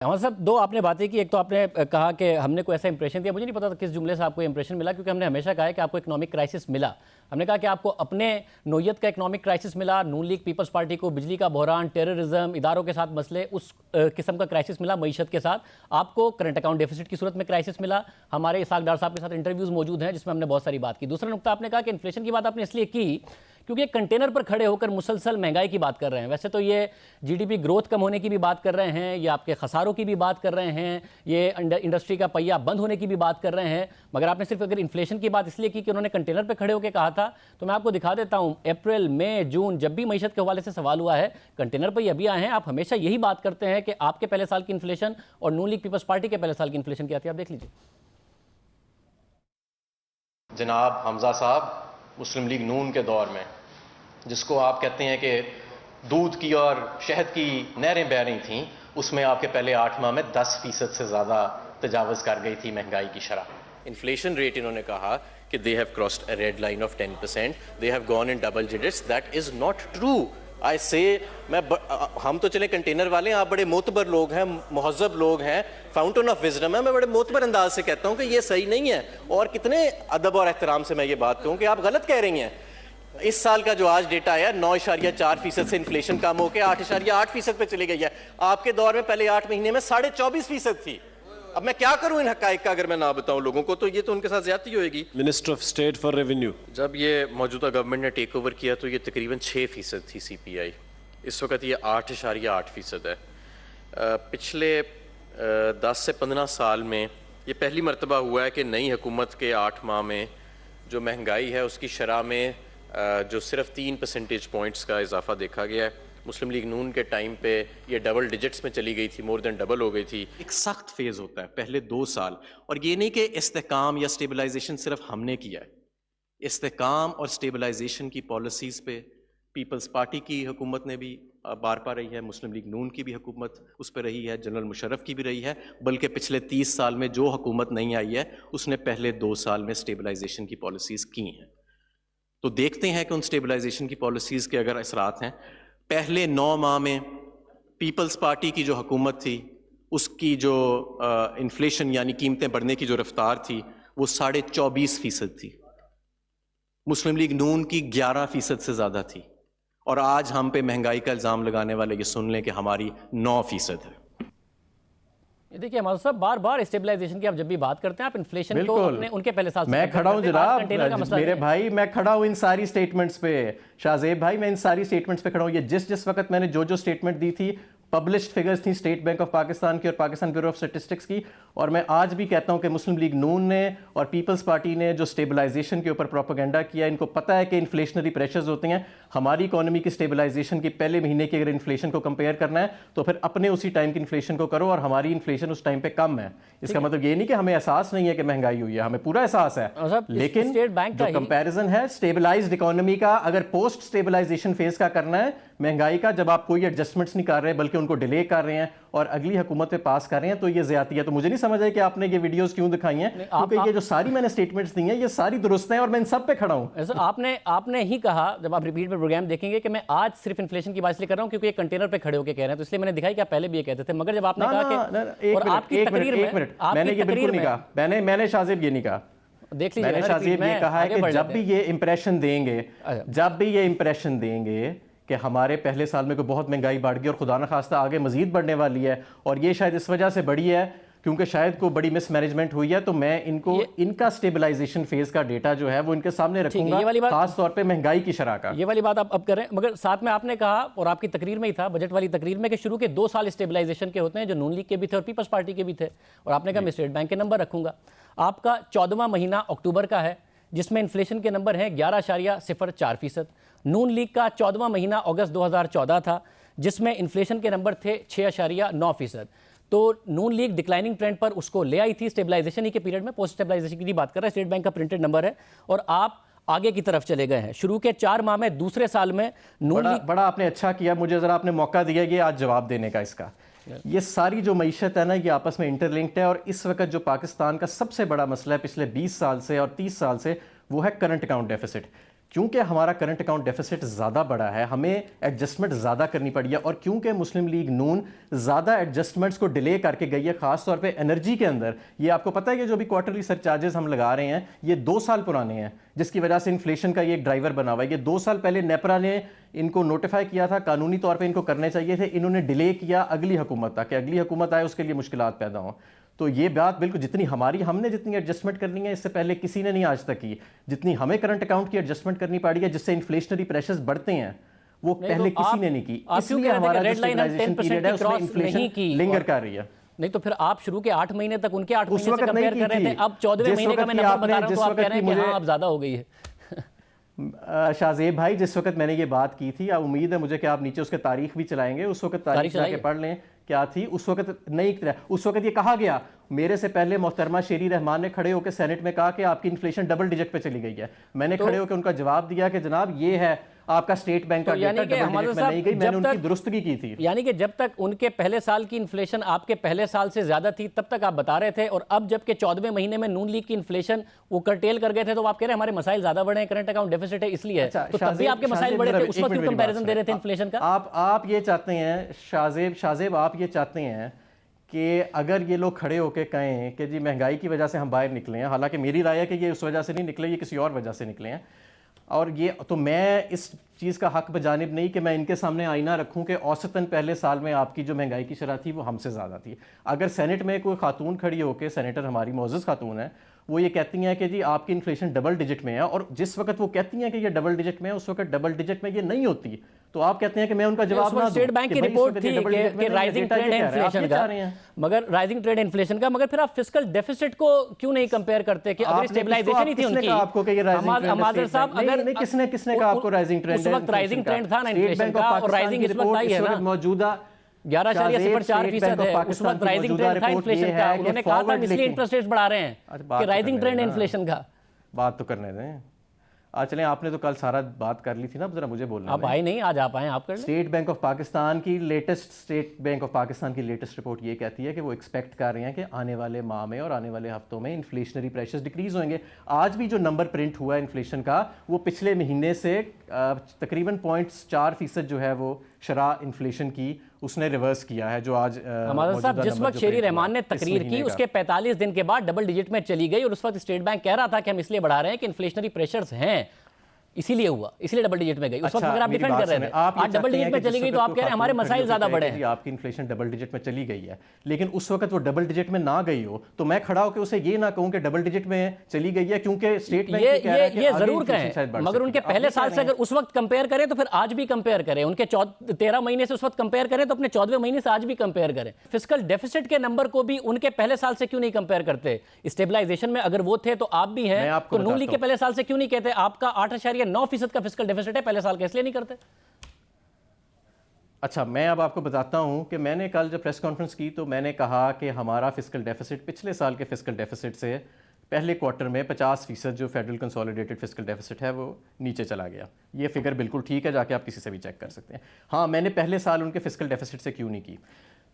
हमारे साहब दो आपने बातें की। एक तो आपने कहा कि हमने कोई ऐसा इंप्रेशन दिया, मुझे नहीं पता था किस जुमले से आपको इंप्रेशन मिला, क्योंकि हमने हमेशा कहा है कि आपको इकोनॉमिक क्राइसिस मिला। हमने कहा कि आपको अपने नोयत का इकोनॉमिक क्राइसिस मिला, नून लीग पीपल्स पार्टी को बिजली का बहरान, टेररिज्म, इदारों के साथ मसले, उस किस्म का क्राइसिस मिला मईशत के साथ। आपको करंट अकाउंट डेफिसिट की सूरत में क्राइसिस मिला। हमारे इसाक डार साहब के साथ इंटरव्यूज़ मौजूद हैं जिसमें हमने बहुत सारी बात की। दूसरा नुकता आपने कहा कि इन्फ्लेशन की बात आपने इसलिए की क्योंकि एक कंटेनर पर खड़े होकर मुसलसल महंगाई की बात कर रहे हैं। वैसे तो ये जीडीपी ग्रोथ कम होने की भी बात कर रहे हैं, ये आपके खसारों की भी बात कर रहे हैं, ये इंडस्ट्री का पहिया बंद होने की भी बात कर रहे हैं, मगर आपने सिर्फ अगर इन्फ्लेशन की बात इसलिए की कि उन्होंने कंटेनर पर खड़े होकर कहा था। तो मैं आपको दिखा देता हूँ, अप्रैल, मई, जून, जब भी मईशत के हवाले से सवाल हुआ है, कंटेनर पर ही अभी आए हैं। आप हमेशा यही बात करते हैं कि आपके पहले साल की इन्फ्लेशन और नून लीग पीपल्स पार्टी के पहले साल की इन्फ्लेशन क्या थी। आप देख लीजिए। जनाब हमजा साहब, मुस्लिम लीग नून के दौर में, जिसको आप कहते हैं कि दूध की और शहद की नहरें बह रही थीं, उसमें आपके पहले 8 माह में 10% से ज़्यादा तजावज़ कर गई थी महंगाई की शरह। इन्फ्लेशन रेट इन्होंने कहा कि they have crossed a red line of 10%, they have gone in double digits. That is not true. I say हम तो चले कंटेनर वाले हैं, आप बड़े मोतबर लोग हैं, मुहज़्ज़ब लोग हैं, फाउंटेन ऑफ विजडम है। मैं बड़े मोतबर अंदाज से कहता हूँ कि ये सही नहीं है, और कितने अदब और एहतराम से मैं ये बात कहूँ कि आप गलत कह रही हैं। इस साल का जो आज डेटा आया, 9.4% से इन्फ्लेशन कम होकर 8.8% पे चली गई है। आपके दौर में पहले 8 महीने में 24.5% थी। अब मैं क्या करूं इन हकाइक का, अगर मैं ना बताऊं लोगों को तो ये तो उनके साथ ज्यादती होगी। Minister of state for revenue, जब ये मौजूदा गवर्नमेंट ने टेक ओवर किया तो ये तकरीबन 6% थी CPI। इस वक्त ये 8.8% है। पिछले 10 से 15 साल में ये पहली मरतबा हुआ है कि नई हुकूमत के 8 माह में जो महंगाई है उसकी शरह में जो सिर्फ 3 परसेंटेज पॉइंट्स का इजाफा देखा गया है। मुस्लिम लीग नून के टाइम पे ये डबल डिजिट्स में चली गई थी, मोर देन डबल हो गई थी। एक सख्त फेज़ होता है पहले 2 साल, और ये नहीं कि इस्तेकाम या स्टेबलाइजेशन सिर्फ हमने किया है। इस्तेकाम और स्टेबलाइजेशन की पॉलिसीज़ पे पीपल्स पार्टी की हुकूमत ने भी बारपा रही है, मुस्लिम लीग नून की भी हुकूमत उस पर रही है, जनरल मुशर्रफ की भी रही है, बल्कि पिछले 30 साल में जो हुकूमत नहीं आई है उसने पहले 2 साल में स्टेबलाइजेशन की पॉलिसीज़ की हैं। तो देखते हैं कि उन स्टेबलाइजेशन की पॉलिसीज़ के अगर असरात हैं। पहले 9 माह में पीपल्स पार्टी की जो हुकूमत थी उसकी जो इन्फ्लेशन यानी कीमतें बढ़ने की जो रफ्तार थी वो 24.5% थी। मुस्लिम लीग नून की 11% से ज़्यादा थी। और आज हम पे महंगाई का इल्ज़ाम लगाने वाले ये सुन लें कि हमारी 9% है। ये देखिए हमारे साहब, बार बार स्टेबलाइजेशन की आप जब भी बात करते हैं, आप इन्फ्लेशन को अपने उनके पहले साल मैं खड़ा हूं जनाब, मेरे भाई, मैं खड़ा हूं इन सारी स्टेटमेंट्स पे। शाहजेब भाई, मैं इन सारी स्टेटमेंट्स पे खड़ा हूं। ये जिस वक्त मैंने जो स्टेटमेंट दी थी, पब्लिश्ड फिगर्स थी स्टेट बैंक ऑफ पाकिस्तान की और पाकिस्तान ब्यूरो ऑफ स्टैटिस्टिक्स की। और मैं आज भी कहता हूं कि मुस्लिम लीग नून ने और पीपल्स पार्टी ने जो स्टेबलाइजेशन के ऊपर प्रोपेगेंडा किया, इनको पता है कि इन्फ्लेशनरी प्रेशर्स होते हैं। हमारी इकोनॉमी की स्टेबलाइजेशन की पहले महीने की अगर इन्फ्लेशन को कंपेयर करना है तो फिर अपने उसी टाइम की इन्फ्लेशन को करो, और हमारी इन्फ्लेशन उस टाइम पे कम है। इसका मतलब ये नहीं कि हमें एहसास नहीं है कि महंगाई हुई है, हमें पूरा एहसास है। लेकिन जो कंपैरिजन है स्टेबलाइज्ड इकोनॉमी का, अगर पोस्ट स्टेबलाइजेशन फेज का करना है महंगाई का, जब आप कोई एडजस्टमेंट्स नहीं कर रहे बल्कि उनको डिले कर रहे हैं और अगली हुकूमत पे पास कर रहे हैं, तो ये ज्यादती है। तो मुझे नहीं समझ आया कि आपने ये वीडियोस क्यों दिखाई हैं, क्योंकि ये जो सारी मैंने स्टेटमेंट्स दी हैं ये सारी दुरुस्त हैं और मैं इन सब पे खड़ा हूं। आपने ही कहा, जब आप रिपीट में प्रोग्राम देखेंगे, कि मैं आज सिर्फ इन्फ्लेशन की बात इसलिए कर रहा हूं क्योंकि ये कंटेनर पे खड़े होकर कह रहे हैं, तो इसलिए मैंने दिखाई कि आप पहले भी ये कहते थे। मगर जब आपने कहा कि और आपकी तकरीर में, मैंने ये बिल्कुल नहीं कहा, मैंने शाहजेब ये नहीं कहा। देख लीजिए, मैंने शाहजेब ये कहा है कि जब भी ये इंप्रेशन देंगे कि हमारे पहले साल में कोई बहुत महंगाई बढ़ गई और खुदा न खास्ता आगे मजीद बढ़ने वाली है, और ये शायद इस वजह से बढ़ी है क्योंकि शायद कोई बड़ी मिसमैनेजमेंट हुई है, तो मैं इनका स्टेबलाइजेशन फेज का डेटा जो है वो इनके सामने रखूंगा, खास तौर पे महंगाई की शरह का। ये वाली बात आप अब कर रहे हैं, मगर साथ में आपने कहा, और आपकी तकरीर में ही था, बजट वाली तकरीर में, कि शुरू के 2 साल स्टेबलाइजेशन के होते हैं, जो नून लीग के भी थे और पीपल्स पार्टी के भी थे, और आपने कहा मैं स्टेट बैंक के नंबर रखूंगा। आपका 14वां महीना अक्टूबर का है जिसमें इन्फ्लेशन के नंबर हैं 11.04%। नून लीग का 14वां महीना अगस्त 2014 था जिसमें इन्फ्लेशन के नंबर थे 6.9%। तो नून लीग डिक्लाइनिंग ट्रेंड पर उसको ले आई थी स्टेबलाइजेशन ही के पीरियड में। पोस्ट स्टेबलाइजेशन की बात कर रहा है, स्टेट बैंक का प्रिंटेड नंबर है, और आप आगे की तरफ चले गए हैं। शुरू के 4 माह में, दूसरे साल में नून लीग बड़ा आपने अच्छा किया, मुझे जरा आपने मौका दिया कि आज जवाब देने का इसका। ये सारी जो मईशत है ना, ये आपस में इंटरलिंक्ड है, और इस वक्त जो पाकिस्तान का सबसे बड़ा मसला है पिछले 20 साल से और 30 साल से, वो है करंट अकाउंट डेफिसिट। क्योंकि हमारा करंट अकाउंट डेफिसिट ज़्यादा बड़ा है, हमें एडजस्टमेंट ज़्यादा करनी पड़ी है, और क्योंकि मुस्लिम लीग नून ज़्यादा एडजस्टमेंट्स को डिले करके गई है, ख़ास तौर पे एनर्जी के अंदर। ये आपको पता है कि जो भी क्वार्टरली सरचार्जेस हम लगा रहे हैं ये 2 साल पुराने हैं, जिसकी वजह से इन्फ्लेशन का ये एक ड्राइवर बना हुआ है। ये 2 साल पहले नेपरा ने इनको नोटिफाई किया था, कानूनी तौर पर इनको करने चाहिए थे, इन्होंने डिले किया अगली हुकूमत तक, अगली हुकूमत आए उसके लिए मुश्किलात पैदा हों। तो ये बात बिल्कुल जितनी हमने जितनी एडजस्टमेंट करनी है इससे पहले किसी ने नहीं आज तक की, जितनी हमें करंट अकाउंट की एडजस्टमेंट करनी पड़ी है जिससे इन्फ्लेशनरी प्रेशर्स बढ़ते हैं, वो पहले किसी ने नहीं की। इसलिए हमारा जो स्टेबलाइजेशन पीरियड है उसमें इन्फ्लेशन लिंगर कर रही है। नहीं तो फिर आप शुरू के 8 महीने तक उनके 8 महीने से कंपेयर कर रहे थे, अब 14वें महीने का मैं नंबर बता रहा हूं तो आप कह रहे हैं कि हाँ अब ज्यादा हो गई है। शाहजेब भाई, जिस वक्त मैंने ये बात की थी, उम्मीद है मुझे कि आप नीचे उसके तारीख भी चलाएंगे, उस वक्त तारीख जाके पढ़ लें क्या थी उस वक्त। नहीं, उस वक्त ये कहा गया, मेरे से पहले मोहतरमा शेरी रहमान ने खड़े होकर सेनेट में कहा कि आपकी इन्फ्लेशन डबल डिजिट पे चली गई है। मैंने खड़े होकर उनका जवाब दिया कि जनाब ये है आपका स्टेट बैंक का डेटा, डबल डिजिट में नहीं गई, मैंने उनकी दुरुस्तगी की थी। यानी कि जब तक उनके पहले साल की इन्फ्लेशन आपके पहले साल से ज्यादा थी तब तक आप बता रहे थे, और अब जबकि 14वें महीने में नून लीग की इन्फ्लेशन वो कर्टेल कर गए थे तो आप कह रहे हैं हमारे मसाइल ज्यादा बढ़े हैं, करंट अकाउंट डेफिसिट है इसलिए। तो तब भी आपके मसाइल बढ़े थे, उस वक्त क्यों कंपैरिजन दे रहे थे इन्फ्लेशन का? आप ये चाहते हैं शाहजेब, आप ये चाहते हैं कि अगर ये लोग खड़े होकर कहें कि जी महंगाई की वजह से हम बाहर निकले हैं, हालांकि मेरी राय है कि ये उस वजह से नहीं निकले, ये किसी और वजह से निकले हैं, और ये तो मैं इस चीज़ का हक बजानिब नहीं कि मैं इनके सामने आईना रखूं कि औसतन पहले साल में आपकी जो महंगाई की शरह थी वो हमसे ज़्यादा थी। अगर सेनेट में कोई खातून खड़ी होकर, सेनेटर हमारी मोअज़्ज़ज़ खातून है, वो ये कहती हैं कि जी आपकी इन्फ्लेशन डबल डिजिट में है, और जिस वक्त वो कहती हैं कि ये डबल डिजिट में है उस वक्त डबल डिजिट में ये नहीं होती, तो आप कहते हैं कि मैं उनका जवाब ना दूं। स्टेट बैंक की रिपोर्ट थी कि राइजिंग ट्रेड इन्फ्लेशन का, मगर राइजिंग ट्रेड इन्फ्लेशन का, मगर फिर आप फिस्कल डेफिसिट को क्यों नहीं कंपेयर करते कि अगर स्टेबलाइजेशन ही थी उनकी? आपको कि ये राइजिंग अमाजर साहब, अगर किसने कहा आपको राइजिंग ट्रेंड? उस वक्त राइजिंग ट्रेंड था ना इन्फ्लेशन का, और राइजिंग इस वक्त आई है ना, मौजूदा 11.04% है, उस वक्त राइजिंग ट्रेंड था इन्फ्लेशन का। उन्होंने कहा था इसलिए इंटरेस्ट रेट्स बढ़ा रहे हैं कि राइजिंग ट्रेंड इन्फ्लेशन का। बात तो करने दें। आज चलें, आपने तो कल सारा बात कर ली थी ना, जरा मुझे बोलना। आप आए नहीं, आज आप आए, आप कर लें। स्टेट बैंक ऑफ पाकिस्तान की लेटेस्ट रिपोर्ट ये कहती है कि वो एक्सपेक्ट कर रहे हैं कि आने वाले माह में और आने वाले हफ्तों में इन्फ्लेशनरी प्रेशर्स डिक्रीज होंगे। आज भी जो नंबर प्रिंट हुआ है इन्फ्लेशन का, वो पिछले महीने से तकरीबन 0.4% जो है वो शरह इन्फ्लेशन की उसने रिवर्स किया है, जो आज हमारे साहब जिस वक्त शेरी रहमान ने तकरीर की उसके 45 दिन के बाद डबल डिजिट में चली गई, और उस वक्त स्टेट बैंक कह रहा था कि हम इसलिए बढ़ा रहे हैं कि इन्फ्लेशनरी प्रेशर्स हैं, इसीलिए हुआ, इसलिए डबल डिजिट में गई। उस वक्त अगर आप डिफेंड कर रहे थे, आज डबल डिजिट में चली गई तो आप कह रहे हैं हमारे मसाइल ज्यादा बड़े हैं। आपकी इन्फ्लेशन डबल डिजिट में चली गई है, लेकिन उस वक्त वो डबल डिजिट में ना गई हो तो मैं खड़ा होकर उसे ये ना कहूं कि डबल डिजिट में चली गई है, क्योंकि स्टेट बैंक ये जरूर कहें, मगर उनके पहले साल से अगर उस वक्त कंपेयर करें तो फिर आज भी कंपेयर करें, उनके 13 महीने से उस वक्त कंपेयर करें तो अपने 14वें महीने से आज भी कंपेयर करें। फिस्कल डेफिसिट के नंबर को भी उनके पहले साल से क्यों नहीं कंपेयर करते? स्टेबलाइजेशन में अगर वो थे तो आप भी हैं, तो नून लीग के पहले साल से क्यों नहीं कहते आपका 8.9% का फिस्कल डेफिसिट है, पहले साल के इसलिए नहीं करते? अच्छा, मैं अब आपको बताता हूं कि मैंने कल जब प्रेस कॉन्फ्रेंस की तो मैंने कहा कि हमारा फिस्कल डेफिसिट पिछले साल के फिस्कल डेफिसिट से पहले क्वार्टर में 50% जो फेडरल कंसोलिडेटेड फिस्कल डेफिसिट है वो नीचे चला गया। ये फिगर बिल्कुल ठीक है, जाके आप किसी से भी चेक कर सकते हैं। हाँ, मैंने पहले साल उनके फिस्कल डेफिसिट से क्यों नहीं की।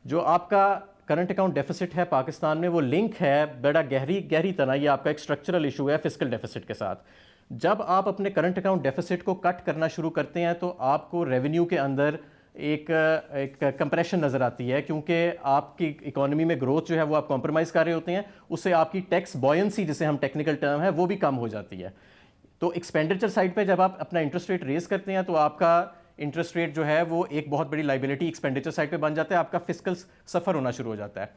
जो आपका करंट अकाउंट डेफिसिट है पाकिस्तान में, वो लिंक है बड़ा गहरी तरह, ये आपका एक स्ट्रक्चरल इशू है फिस्कल डेफिसिट के साथ। जब आप अपने करंट अकाउंट डेफिसिट को कट करना शुरू करते हैं तो आपको रेवेन्यू के अंदर एक कंप्रेशन नज़र आती है, क्योंकि आपकी इकोनॉमी में ग्रोथ जो है वो आप कॉम्प्रोमाइज़ कर रहे होते हैं, उससे आपकी टैक्स बॉयंसी जिसे हम टेक्निकल टर्म है वो भी कम हो जाती है। तो एक्सपेंडिचर साइड पे जब आप अपना इंटरेस्ट रेट रेज करते हैं तो आपका इंटरेस्ट रेट जो है वो एक बहुत बड़ी लाइबिलिटी एक्सपेंडिचर साइड पे बन जाता है, आपका फिस्कल सफ़र होना शुरू हो जाता है।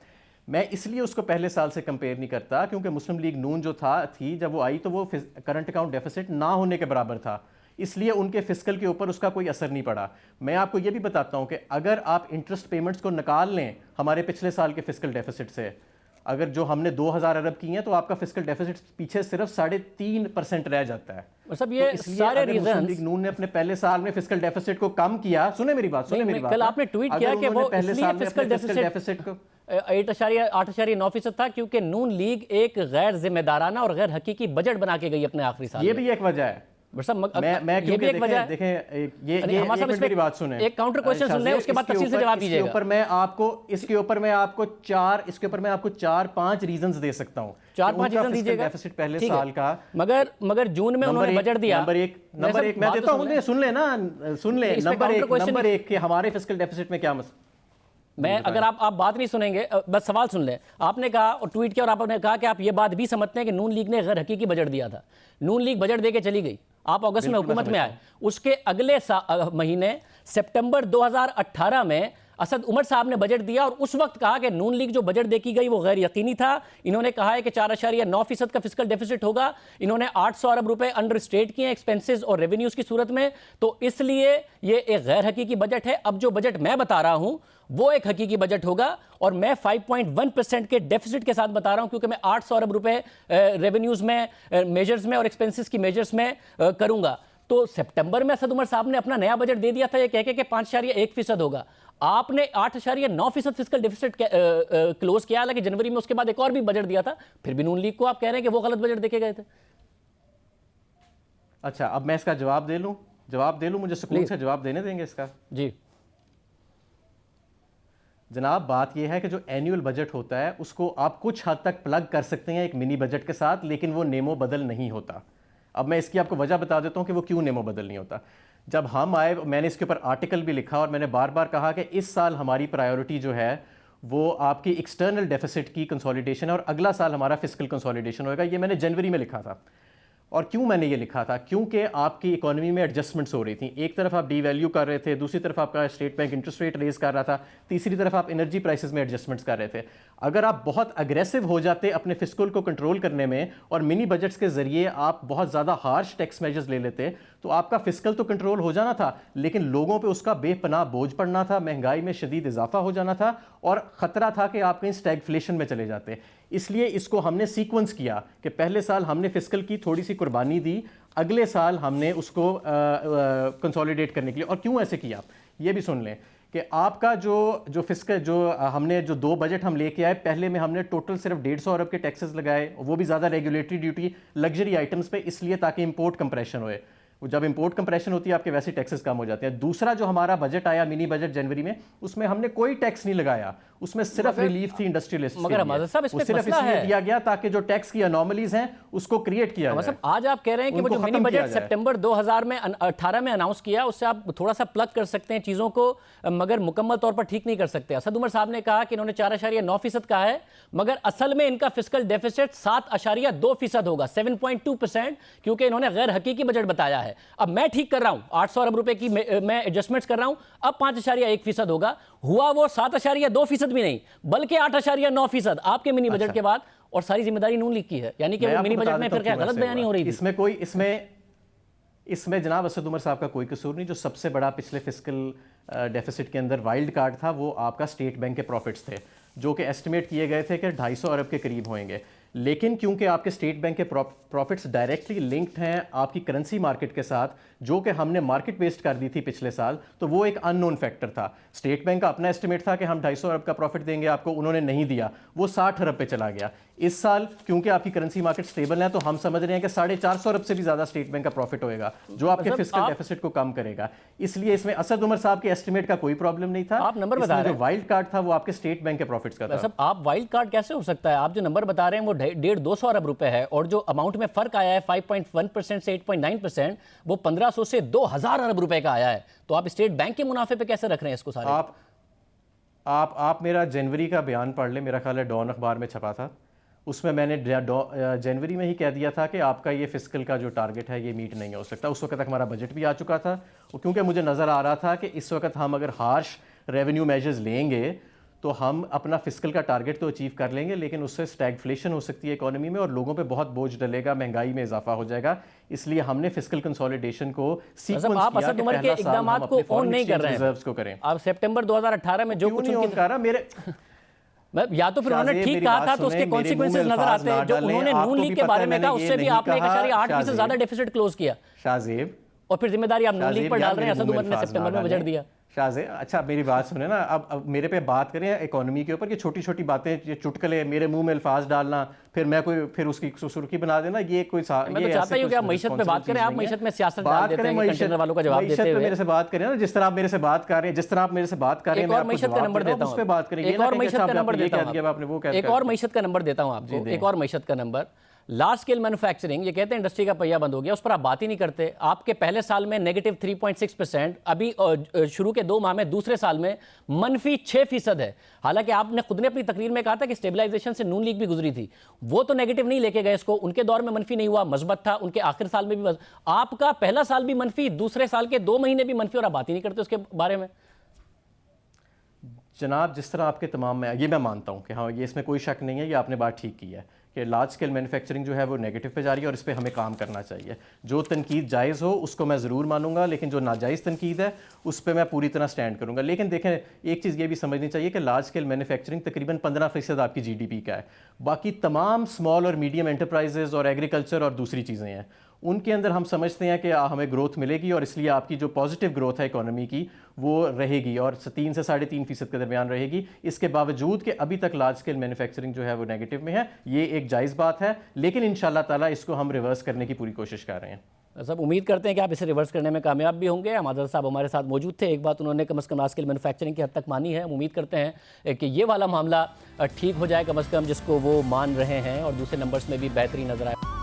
मैं इसलिए उसको पहले साल से कंपेयर नहीं करता क्योंकि मुस्लिम लीग नून जो थी जब वो आई तो वो करंट अकाउंट डेफिसिट ना होने के बराबर था, इसलिए उनके फिस्कल के ऊपर उसका कोई असर नहीं पड़ा। मैं आपको ये भी बताता हूं कि अगर आप इंटरेस्ट पेमेंट्स को निकाल लें हमारे पिछले साल के फिस्कल डेफिसिट से, अगर जो हमने 2000 अरब की हैं तो आपका फिस्कल डेफिसिट पीछे सिर्फ 3.5% रह जाता है। मतलब ये तो सारे रीजन नून ने अपने पहले साल में फिस्कल डेफिसिट को कम किया। सुने मेरी बात। कल आपने ट्वीट किया कि वो पहले साल में फिस्कल डेफिसिट को 8.9% था क्योंकि नून लीग एक गैर जिम्मेदाराना और गैर हकीकी बजट बना के गई अपने आखिरी साल। ये भी एक वजह है, मैं ये भी एक वजह है। देखें ये मेरी बात सुने, एक काउंटर क्वेश्चन सुन लें, उसके बाद तफसील से जवाब दीजिएगा। इसके ऊपर मैं आपको 4-5 रीजंस दे सकता हूं। 4-5 रीजन दीजिएगा। डेफिसिट पहले साल का, मगर जून में उन्होंने बजट दिया। नंबर एक मैं देता हूं, सुन ले ना, सुन ले। नंबर एक के हमारे फिस्कल डेफिसिट में क्या मैं अगर आप बात नहीं सुनेंगे, बस सवाल सुन लें। आपने कहा और ट्वीट किया और आपने कहा कि आप ये बात भी समझते हैं कि नून लीग ने गैर हकीकी बजट दिया था। नून लीग बजट देके चली गई, आप अगस्त में हुकूमत में आए, उसके अगले महीने सितंबर 2018 में असद उमर साहब ने बजट दिया और उस वक्त कहा कि नून लीग जो बजट देखी गई वो गैर यकीनी था। इन्होंने कहा है कि 4.9% का फिस्कल डेफिसिट होगा। इन्होंने 800 अरब रुपए अंडर स्टेट किए एक्सपेंसेस और रेवेन्यूज की सूरत में, तो इसलिए ये एक गैर हकीकी बजट है। अब जो बजट मैं बता रहा हूं वो एक हकीकी बजट होगा और मैं 5.1% के डेफिसिट के साथ बता रहा हूं, क्योंकि मैं 800 अरब रुपए रेवेन्यूज में, मेजर्स में और एक्सपेंसेस की मेजर्स में करूंगा। तो सितंबर में असद उमर साहब ने अपना नया बजट दे दिया था ये कह के 5.1% होगा। आपने 8.9% फिस्कल डेफिसिट क्लोज किया, हालांकि जनवरी में उसके बाद एक और भी बजट दिया था, फिर भी नून लीग को आप कह रहे हैं कि वो गलत बजट देके गए थे। अच्छा, अब मैं इसका जवाब दे लूं, मुझे सुकून से जवाब देने देंगे इसका? जी जनाब, बात यह है कि जो एनुअल बजट होता है उसको आप कुछ हद तक प्लग कर सकते हैं एक मिनी बजट के साथ, लेकिन वो नेमो बदल नहीं होता। अब मैं इसकी आपको वजह बता देता हूं कि वो क्यों नेमो बदल नहीं होता। जब हम आए, मैंने इसके ऊपर आर्टिकल भी लिखा और मैंने बार बार कहा कि इस साल हमारी प्रायोरिटी जो है वो आपकी एक्सटर्नल डेफिसिट की कंसोलिडेशन है और अगला साल हमारा फिस्कल कंसोलिडेशन होगा। ये मैंने जनवरी में लिखा था। और क्यों मैंने ये लिखा था? क्योंकि आपकी इकोनॉमी में एडजस्टमेंट्स हो रही थी। एक तरफ आप डीवैल्यू कर रहे थे, दूसरी तरफ आपका state bank interest rate raise कर रहा था, तीसरी तरफ आप एनर्जी प्राइसेस में एडजस्टमेंट्स कर रहे थे। अगर आप बहुत अग्रेसिव हो जाते अपने फिस्कल को कंट्रोल करने में और मिनी बजट्स के जरिए आप बहुत ज़्यादा हार्श टैक्स मेजर्स ले लेते, तो आपका फिस्कल तो कंट्रोल हो जाना था, लेकिन लोगों पे उसका बेपनाह बोझ पड़ना था, महंगाई में शदीद इजाफा हो जाना था और ख़तरा था कि आप कहीं स्टैगफ्लेशन में चले जाते। इसलिए इसको हमने सीक्वेंस किया कि पहले साल हमने फिस्कल की थोड़ी सी कुर्बानी दी, अगले साल हमने उसको कंसोलिडेट करने के लिए। और क्यों ऐसे किया ये भी सुन लें कि आपका जो फिस्कल हमने जो 2 बजट हम लेके आए, पहले में हमने टोटल सिर्फ 150 अरब के टैक्सेस लगाए, वो भी ज़्यादा रेगुलेटरी ड्यूटी लग्जरी आइटम्स पे, इसलिए ताकि इंपोर्ट कंप्रेशन होए। जब इंपोर्ट कंप्रेशन होती है आपके वैसे टैक्सेस कम हो जाते हैं। दूसरा जो हमारा बजट आया मिनी बजट जनवरी में, उसमें हमने कोई टैक्स नहीं लगाया, उसमें सिर्फ रिलीफ थी इंडस्ट्रियलिस्ट, मगर साहब इसमें सिर्फ इसलिए दिया गया ताकि जो टैक्स की अनॉमलीज हैं उसको क्रिएट किया जाए। आज आप कह रहे हैं कि वो जो मिनी बजट सितंबर 2018 में अनाउंस किया उससे आप थोड़ा सा प्लग कर सकते हैं चीजों को, मगर मुकम्मल तौर पर ठीक नहीं कर सकते। असद उमर साहब ने कहा कि इन्होंने 4.9% कहा है, मगर असल में इनका फिस्कल डेफिसिट 7.2% होगा, 7.2%, क्योंकि इन्होंने गैर हकीकी बजट बताया है। अब मैं ठीक कर रहा हूं, 800 अरब रुपए की मैं एडजस्टमेंट्स कर रहा हूं, अब 5.1% होगा। हुआ वो 7.2% भी नहीं बल्कि 8.9% आपके मिनी बजट के बाद, और सारी जिम्मेदारी नून लीग की है। यानी कि वो मिनी बजट में फिर क्या गलत बयानी हो रही थी? इसमें जनाब असद उमर साहब का कोई कसूर नहीं। जो सबसे बड़ा पिछले फिस्कल डेफिसिट के अंदर वाइल्ड कार्ड था वो आपका स्टेट बैंक के प्रॉफिट्स थे, जो कि एस्टिमेट किए गए थे कि 250 अरब के करीब होंगे। लेकिन क्योंकि आपके स्टेट बैंक के प्रॉफिट्स डायरेक्टली लिंक्ड हैं आपकी करेंसी मार्केट के साथ, जो कि हमने मार्केट बेस्ड कर दी थी पिछले साल, तो वो एक अननोन फैक्टर था। स्टेट बैंक का अपना एस्टिमेट था कि हम 250 अरब का प्रॉफिट देंगे आपको, उन्होंने नहीं दिया, वो 60 अरब पे चला गया। इस साल क्योंकि आपकी करेंसी मार्केट स्टेबल है, तो हम समझ रहे हैं कि 450 अरब से भी ज्यादा स्टेट बैंक का प्रॉफिट होएगा, जो आपके फिस्कल डेफिसिट को कम करेगा। इसलिए इसमें असद उमर साहब के एस्टिमेट का कोई प्रॉब्लम नहीं था। आप नंबर बता रहे हैं, वाइल्ड कार्ड था वो आपके स्टेट बैंक के प्रॉफिट्स का था। आप वाइल्ड कार्ड कैसे हो सकता है? आप जो नंबर बता रहे हैं वो 150-200 अरब रुपए है, और जो अमाउंट में फर्क आया है 5.1% से 8.9%, वो 1500 से 2000 अरब रुपए का आया है। तो आप स्टेट बैंक के मुनाफे पे कैसे रख रहे हैं इसको सारे? आप मेरा जनवरी का बयान पढ़ ले, मेरा ख्याल है डॉन अखबार में छपा था, उसमें मैंने जनवरी में ही कह दिया था कि आपका ये फिस्कल का जो टारगेट है ये मीट नहीं हो सकता। उस वक्त तक हमारा बजट भी आ चुका था, और क्योंकि मुझे नज़र आ रहा था कि इस वक्त हम अगर हार्श रेवेन्यू मेजर्स लेंगे तो हम अपना फिस्कल का टारगेट तो अचीव कर लेंगे, लेकिन उससे स्टैगफ्लेशन हो सकती है इकोनॉमी में और लोगों पे बहुत बोझ डलेगा, महंगाई में इजाफा हो जाएगा। इसलिए हमने फिस्कल कंसोलिडेशन को सीक्वेंस किया। आप असद उमर के इक़दामात को ऑन नहीं कर रहे हैं, रिजर्व्स को करें। आप सितंबर 2018 में जो कुछ मेरे या तो फिर उन्होंने ठीक कहा था तो उसके कॉन्सिक्वेंसेस नजर आते हैं। जो उन्होंने नून लीग के बारे में कहा उससे भी आपने 1.8% से ज्यादा डेफिसिट क्लोज किया, शाहजेब, और फिर जिम्मेदारी आप नून लीग पर डाल रहे हैं। असद उमर ने सितंबर में बजट दिया। शाहज़े, अच्छा मेरी बात सुने ना, अब मेरे पे बात करें इकोनॉमी के ऊपर कि छोटी छोटी बातें, ये चुटकले, मेरे मुंह में अल्फाज डालना, फिर उसकी सुर्खी बना देना, ये कोई मैं तो चाहता हूं कि आप मईशत पे बात करें, आप मईशत में सियासत डाल देते हैं कंटेनर वालों का जवाब देते हुए। मेरे से बात करें ना, जिस तरह आप मेरे से बात कर रहे हैं, जिस तरह आप मेरे से बात कर रहे हैं, एक और मईशत का नंबर देता हूं, उस पे बात करेंगे। एक और मईशत का नंबर देता हूं, एक और मईशत का नंबर देता हूं आपको, एक और मईशत का नंबर। लार्ज स्केल मैन्युफैक्चरिंग, ये कहते हैं इंडस्ट्री का पहिया बंद हो गया, उस पर आप बात ही नहीं करते। आपके पहले साल में नेगेटिव 3.6%, अभी शुरू के 2 माह में दूसरे साल में मनफी 6% है। हालांकि आपने खुद ने अपनी तकरीर में कहा था कि स्टेबलाइजेशन से नून लीग भी गुजरी थी, वो तो नेगेटिव नहीं लेके गए इसको, उनके दौर में मनफी नहीं हुआ, मजबत था, उनके आखिर साल में भी आपका पहला साल भी मनफी, दूसरे साल के 2 महीने भी मनफी, और आप बात ही नहीं करते उसके बारे में। जनाब, जिस तरह आपके तमाम में, ये मैं मानता हूँ कि हाँ, ये इसमें कोई शक नहीं है, ये आपने बात ठीक की है कि लार्ज स्केल मैन्युफैक्चरिंग जो है वो नेगेटिव पे जा रही है और इस पे हमें काम करना चाहिए। जो तनकीद जायज़ हो उसको मैं ज़रूर मानूंगा, लेकिन जो नाजायज़ तनकीद है उस पर मैं पूरी तरह स्टैंड करूंगा। लेकिन देखें, एक चीज़ ये भी समझनी चाहिए कि लार्ज स्केल मैन्युफैक्चरिंग तकरीबन 15% आपकी GDP का है। बाकी तमाम स्मॉल और मीडियम एंटरप्राइजेज़ और एग्रीकल्चर और दूसरी चीज़ें हैं, उनके अंदर हम समझते हैं कि हमें ग्रोथ मिलेगी और इसलिए आपकी जो पॉजिटिव ग्रोथ है इकोनॉमी की वो रहेगी और 3 से 3.5% के दरमियान रहेगी। इसके बावजूद कि अभी तक लार्ज स्केल मैन्युफैक्चरिंग जो है वो नेगेटिव में है, ये एक जायज़ बात है, लेकिन इंशाल्लाह ताला इसको हम रिवर्स करने की पूरी कोशिश कर रहे हैं। सब उम्मीद करते हैं कि आप इसे रिवर्स करने में कामयाब भी होंगे। अमादर साहब हमारे साथ मौजूद थे, एक बात उन्होंने कम से कम लार्ज स्केल मैन्युफैक्चरिंग की हद तक मानी है। उम्मीद करते हैं कि ये वाला मामला ठीक हो जाए कम से कम, जिसको वो मान रहे हैं, और दूसरे नंबर्स में भी बेहतरी नजर आए।